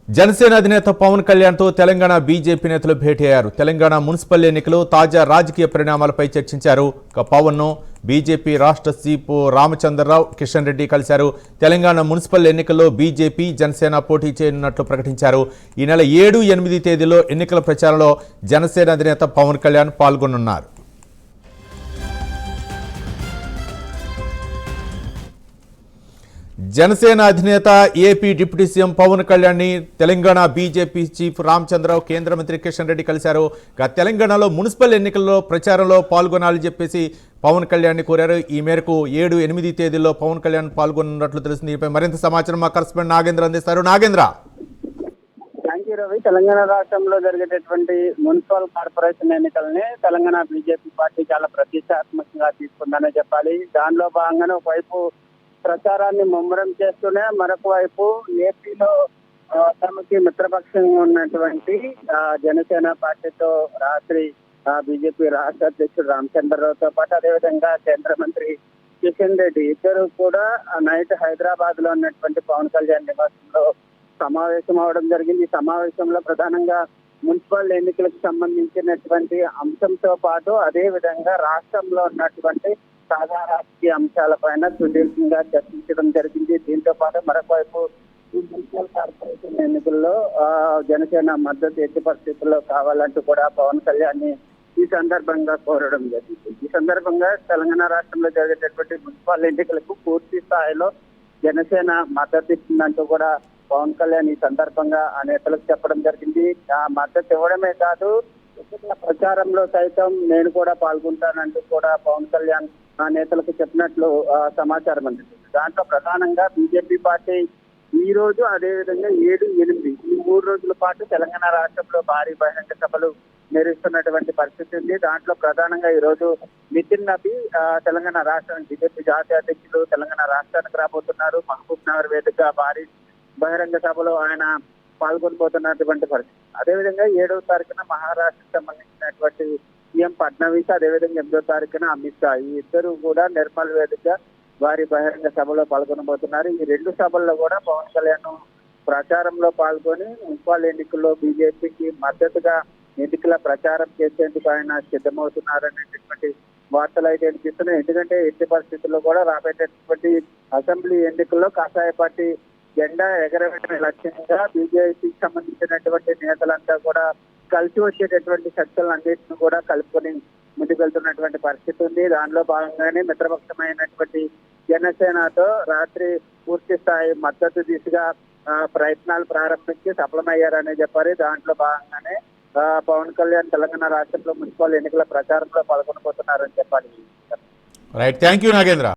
జనసేన అధినేత పవన్ కళ్యాణ్తో తెలంగాణ బీజేపీ నేతలు భేటీ అయ్యారు. తెలంగాణ మున్సిపల్ ఎన్నికలు తాజా రాజకీయ పరిణామాలపై చర్చించారు. పవన్ను బీజేపీ రాష్ట్ర చీఫ్ రామచంద్రరావు కిషన్ రెడ్డి కలిశారు. తెలంగాణ మున్సిపల్ ఎన్నికల్లో బీజేపీ జనసేన పోటీ చేయనున్నట్లు ప్రకటించారు. ఈ నెల 7, 8 తేదీలో ఎన్నికల ప్రచారంలో జనసేన అధినేత పవన్ కళ్యాణ్ పాల్గొనున్నారు. జనసేన అధినేత AP deputy CM Pawan Kalyan ని తెలంగాణ బీజేపీ చీఫ్ రామచంద్రరావు కేంద్ర మంత్రి కిషన్ రెడ్డి కలిశారు. తెలంగాణలో మున్సిపల్ ఎన్నికల్లో ప్రచారంలో పాల్గొనాలని చెప్పేసి పవన్ కళ్యాణ్ ని కోరారు. ఈ మేరకు 7, 8 తేదీల్లో పవన్ కళ్యాణ్ పాల్గొన్నట్లు తెలిసింది. దీనిపై మరింత సమాచారం మా కరెస్పాండెంట్ నాగేంద్ర అందిస్తారు. నాగేంద్ర. Thank you Ravi. తెలంగాణ రాష్ట్రంలో జరిగేటటువంటి మున్సిపల్ కార్పొరేషన్ ఎన్నికల్ని తెలంగాణ బీజేపీ పార్టీ చాలా ప్రతిష్టాత్మకంగా తీసుకుందనే చెప్పాలి. దానిలో భాగంగానే ఒకవైపు ప్రచారాన్ని ముమ్మరం చేస్తూనే మరొక వైపు ఏపీలో తమకి మిత్రపక్షంగా ఉన్నటువంటి జనసేన పార్టీతో రాత్రి బీజేపీ రాష్ట్ర అధ్యక్షుడు రామచంద్రరావుతో పాటు అదేవిధంగా కేంద్ర మంత్రి కిషన్ రెడ్డి ఇద్దరు కూడా నైట్ హైదరాబాద్ లో ఉన్నటువంటి పవన్ కళ్యాణ్ నివాసంలో సమావేశం అవడం జరిగింది. ఈ సమావేశంలో ప్రధానంగా మున్సిపల్ ఎన్నికలకు సంబంధించినటువంటి అంశంతో పాటు అదే విధంగా రాష్ట్రంలో ఉన్నటువంటి తాజా రాజకీయ అంశాలపైన సుదీర్ఘంగా చర్చించడం జరిగింది. దీంతో పాటు మరొక వైపు ఈ మున్సిపల్ కార్పొరేషన్ ఎన్నికల్లో జనసేన మద్దతు ఎట్టి పరిస్థితుల్లో కావాలంటూ కూడా పవన్ కళ్యాణ్ ని ఈ సందర్భంగా కోరడం జరిగింది. ఈ సందర్భంగా తెలంగాణ రాష్ట్రంలో జరిగేటటువంటి మున్సిపల్ ఎన్నికలకు పూర్తి స్థాయిలో జనసేన మద్దతు ఇస్తుందంటూ కూడా పవన్ కళ్యాణ్ ఈ సందర్భంగా ఆ నేతలకు చెప్పడం జరిగింది. ఆ మద్దతు ఇవ్వడమే కాదు, ప్రచారంలో సైతం నేను కూడా పాల్గొంటానంటూ కూడా పవన్ కళ్యాణ్ ఆ నేతలకు చెప్పినట్లు సమాచారం అందింది. దాంట్లో ప్రధానంగా బీజేపీ పార్టీ ఈ రోజు అదేవిధంగా 7, 8 ఈ 3 రోజుల పాటు తెలంగాణ రాష్ట్రంలో భారీ బహిరంగ సభలు నిర్వహిస్తున్నటువంటి పరిస్థితి ఉంది. దాంట్లో ప్రధానంగా ఈ రోజు నితిన్ నబీ తెలంగాణ రాష్ట్రానికి బీజేపీ జాతీయ అధ్యక్షులు తెలంగాణ రాష్ట్రానికి రాబోతున్నారు. మహబూబ్ నగర్ వేదికగా భారీ బహిరంగ సభలో ఆయన పాల్గొనబోతున్నటువంటి పరిస్థితి. అదేవిధంగా 7వ తారీఖున మహారాష్ట్రకు సంబంధించినటువంటి సీఎం ఫడ్నవీస్, అదేవిధంగా 8వ తారీఖున అమిత్ షా ఈ ఇద్దరు కూడా నిర్మల్ వేదికగా వారి బహిరంగ సభలో పాల్గొనబోతున్నారు. ఈ 2 సభల్లో కూడా పవన్ కళ్యాణ్ ప్రచారంలో పాల్గొని మున్సిపల్ ఎన్నికల్లో బీజేపీకి మద్దతుగా ఎన్నికల ప్రచారం చేసేందుకు ఆయన సిద్ధమవుతున్నారనేటటువంటి వార్తలు అయితే వినిపిస్తున్నాయి. ఎందుకంటే ఎట్టి పరిస్థితుల్లో కూడా రాబోయేటటువంటి అసెంబ్లీ ఎన్నికల్లో కాషాయ పార్టీ జెండా ఎగరవేయడం లక్ష్యంగా బీజేపీకి సంబంధించినటువంటి నేతలంతా కూడా కలిసి వచ్చేటటువంటి శక్తులన్నింటినీ కూడా కలుపుకొని ముందుకు వెళ్తున్నటువంటి పరిస్థితి ఉంది. దానిలో భాగంగానే మిత్రపక్షమైనటువంటి జనసేనతో రాత్రి పూర్తి స్థాయి మద్దతు దిశగా ప్రయత్నాలు ప్రారంభించి సఫలమయ్యారనే చెప్పారు. దాంట్లో భాగంగానే పవన్ కళ్యాణ్ తెలంగాణ రాష్ట్రంలో మున్సిపల్ ఎన్నికల ప్రచారంలో పాల్గొనబోతున్నారని చెప్పాలి. Right, thank you Nagendra.